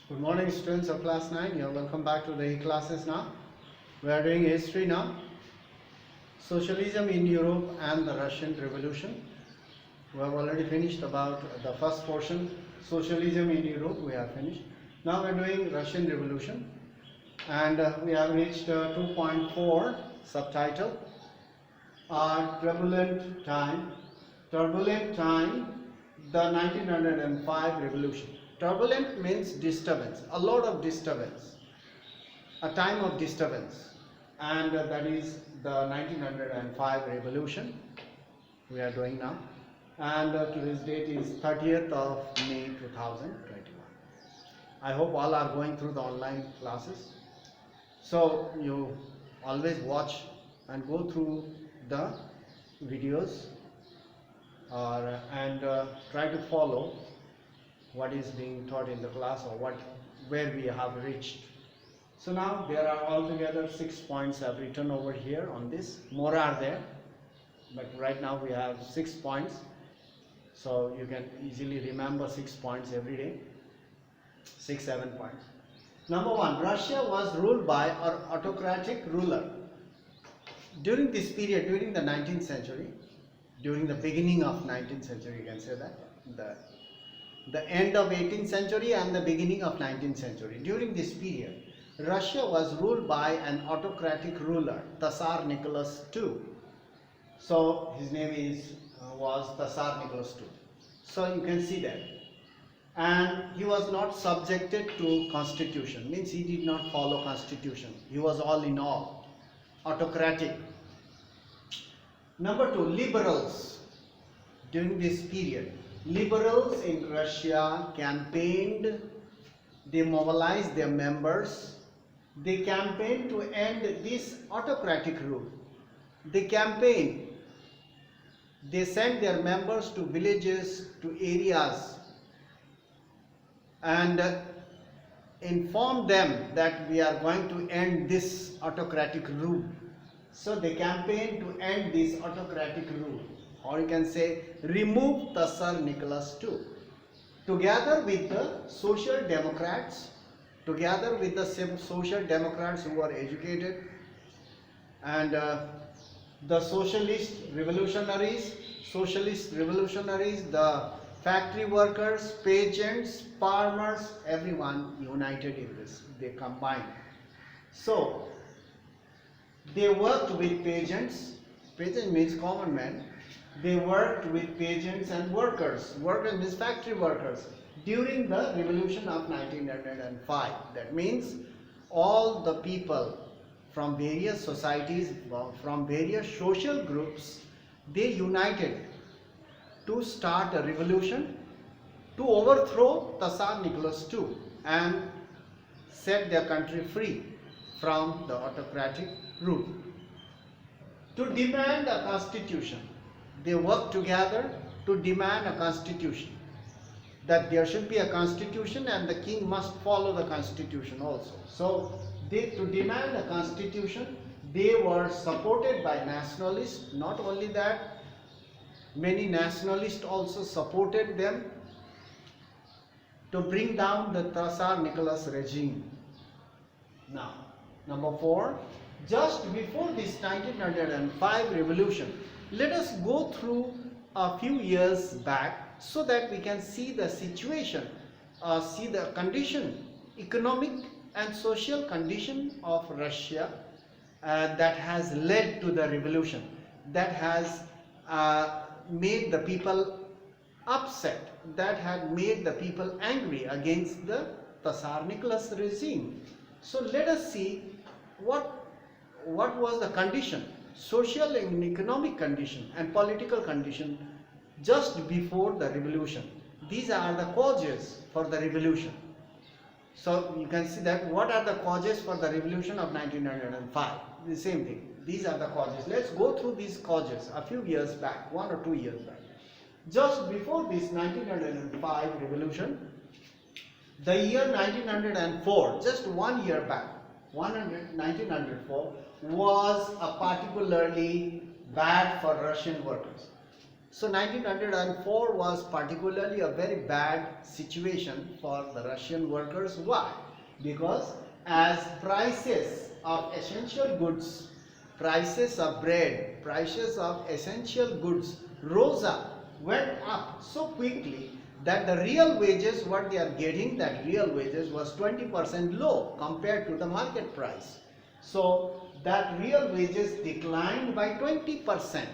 Good morning, students of class 9. You're welcome back to the classes now. We are doing history now. Socialism in Europe and the Russian Revolution. We have already finished about the first portion. Socialism in Europe, we have finished. Now we are doing Russian Revolution. And we have reached 2.4 subtitle. Turbulent time, the 1905 revolution. Turbulent means disturbance, a lot of disturbance, a time of disturbance, and that is the 1905 revolution we are doing now, and today's date is 30th of May 2021. I hope all are going through the online classes, so you always watch and go through the videos and try to follow what is being taught in the class or where we have reached. So now there are altogether 6 points I've written over here on this. More are there, but right now we have 6 points, so you can easily remember 6 points every day. 7 points. Number 1, Russia was ruled by an autocratic ruler. During this period, during the 19th century, during the beginning of 19th century, you can say that, the end of 18th century and the beginning of 19th century, during this period, Russia was ruled by an autocratic ruler, Tsar Nicholas II. So his name was Tsar Nicholas II. So you can see that. And he was not subjected to constitution, means he did not follow constitution. He was all in all autocratic. Number 2, liberals. During this period, liberals in Russia campaigned, they mobilized their members, they campaigned to end this autocratic rule. They campaigned, they sent their members to villages, to areas, and informed them that we are going to end this autocratic rule. So they campaigned to end this autocratic rule, or you can say remove Tsar Nicholas II. Together with the social democrats, who are educated, and the socialist revolutionaries, the factory workers, peasants, farmers, everyone united in this. They combined. So they worked with peasants. Peasant means common man. They worked with peasants and workers. Workers means factory workers. During the revolution of 1905. That means all the people from various societies, from various social groups, they united to start a revolution to overthrow Tsar Nicholas II and set their country free from the autocratic rule. To demand a constitution, they worked together to demand a constitution, that there should be a constitution and the king must follow the constitution also. So to demand a constitution, they were supported by nationalists. Not only that, many nationalists also supported them to bring down the Tsar Nicholas regime. Now, number 4, just before this 1905 revolution, let us go through a few years back so that we can see the situation, see the condition, economic and social condition of Russia that has led to the revolution, that has made the people upset, that had made the people angry against the Tsar Nicholas regime. So let us see what was the condition, social and economic condition and political condition just before the revolution. These are the causes for the revolution. So you can see that what are the causes for the revolution of 1905. The same thing. These are the causes. Let's go through these causes a few years back, 1 or 2 years back. Just before this 1905 revolution, the year 1904, just 1 year back, 1904 was a particularly bad for Russian workers. So 1904 was particularly a very bad situation for the Russian workers. Why? Because as prices of essential goods, prices of bread, prices of essential goods rose up, went up so quickly that the real wages, what they are getting, that real wages was 20% low compared to the market price. So that real wages declined by 20%.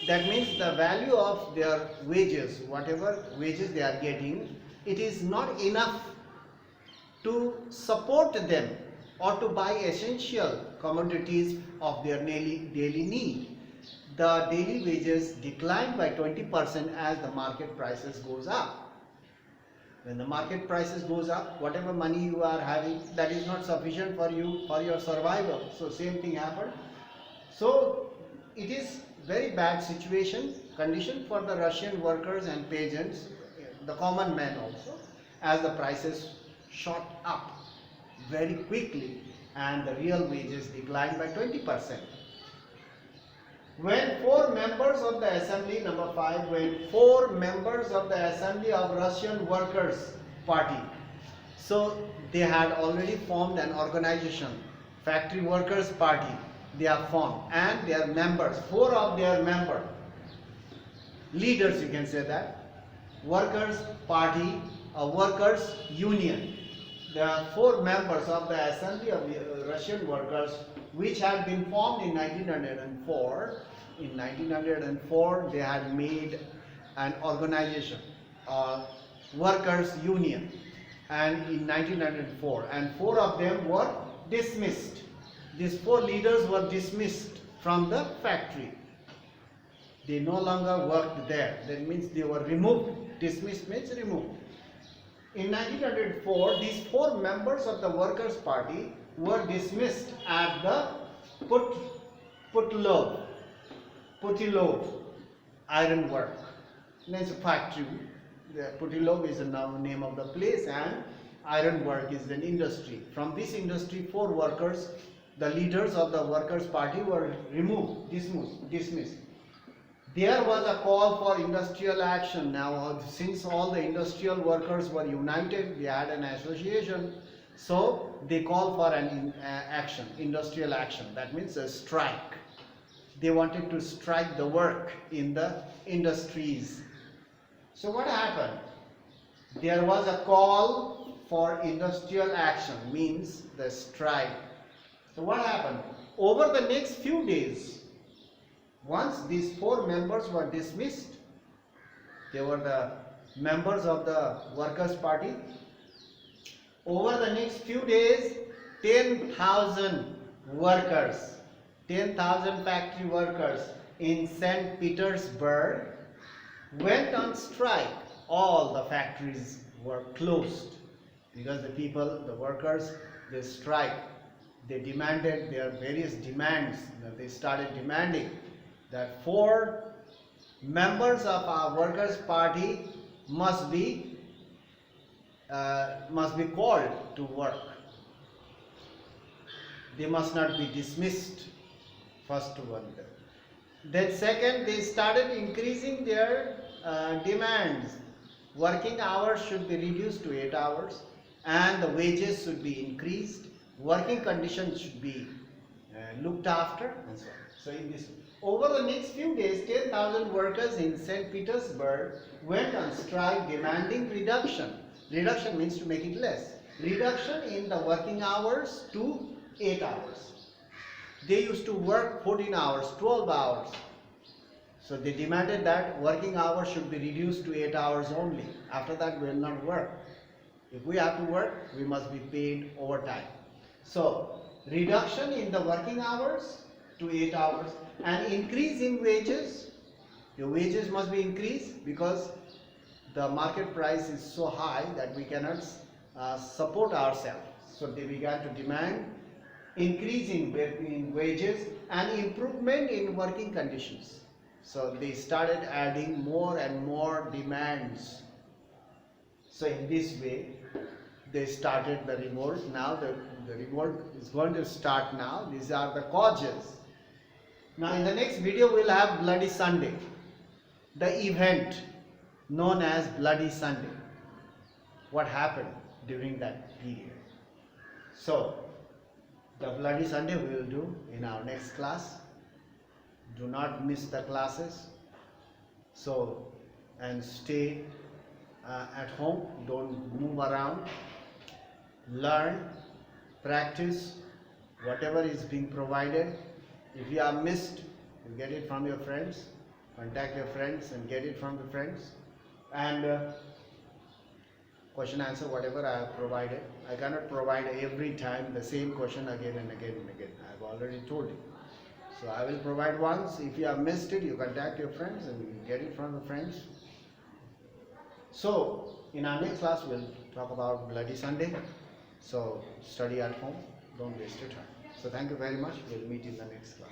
That means the value of their wages, whatever wages they are getting, it is not enough to support them or to buy essential commodities of their daily need. The daily wages decline by 20% as the market prices goes up. When the market prices goes up, whatever money you are having, that is not sufficient for you for your survival. So same thing happened. So it is very bad condition for the Russian workers and peasants, the common men also, as the prices shot up very quickly and the real wages declined by 20%. When four members of the assembly, number 5, when four members of the assembly of Russian Workers' Party, so they had already formed an organization, Factory Workers' Party, they are formed, and their members, four of their members, leaders you can say that, Workers' Party, a Workers' Union. There are four members of the Assembly of the Russian Workers which had been formed in 1904. In 1904 they had made an organization, Workers' Union, and in 1904, and four of them were dismissed. These four leaders were dismissed from the factory. They no longer worked there. That means they were removed. Dismissed means removed. In 1904, these four members of the Workers' Party were dismissed at the Putilov iron work. It's a factory. The Putilov is the name of the place, and iron work is an industry. From this industry, four workers, the leaders of the Workers' Party, were removed, dismissed. There was a call for industrial action. Now, since all the industrial workers were united, they had an association, so they called for an action, industrial action. That means a strike. They wanted to strike the work in the industries. So what happened? There was a call for industrial action, means the strike. So what happened? Over the next few days, once these four members were dismissed, they were the members of the Workers' Party. Over the next few days, 10,000 workers, 10,000 factory workers in St. Petersburg went on strike. All the factories were closed because the workers, they strike. They demanded their various demands. They started demanding that four members of our Workers' Party must be called to work. They must not be dismissed. First one. Then second, they started increasing their demands. Working hours should be reduced to 8 hours, and the wages should be increased. Working conditions should be looked after, and so on. So in this, over the next few days, 10,000 workers in St. Petersburg went on strike demanding reduction. Reduction means to make it less. Reduction in the working hours to 8 hours. They used to work 14 hours, 12 hours. So they demanded that working hours should be reduced to 8 hours only. After that, we will not work. If we have to work, we must be paid overtime. So reduction in the working hours to 8 hours and increase in wages. Your wages must be increased because the market price is so high that we cannot support ourselves. So they began to demand increase in wages and improvement in working conditions. So they started adding more and more demands. So in this way, they started the revolt. Now the revolt is going to start now. These are the causes. Now in the next video, we'll have Bloody Sunday. the event known as Bloody Sunday. What happened during that period? So, the Bloody Sunday we will do in our next class. Do not miss the classes. So, and stay at home. Don't move around. Learn, practice whatever is being provided. If you are missed, you get it from your friends. Contact your friends and get it from the friends. And question answer whatever I have provided. I cannot provide every time the same question again and again and again. I have already told you. So I will provide once. If you have missed it, you contact your friends and you get it from the friends. So in our next class we'll talk about Bloody Sunday. So study at home. Don't waste your time. So thank you very much. We'll meet in the next class.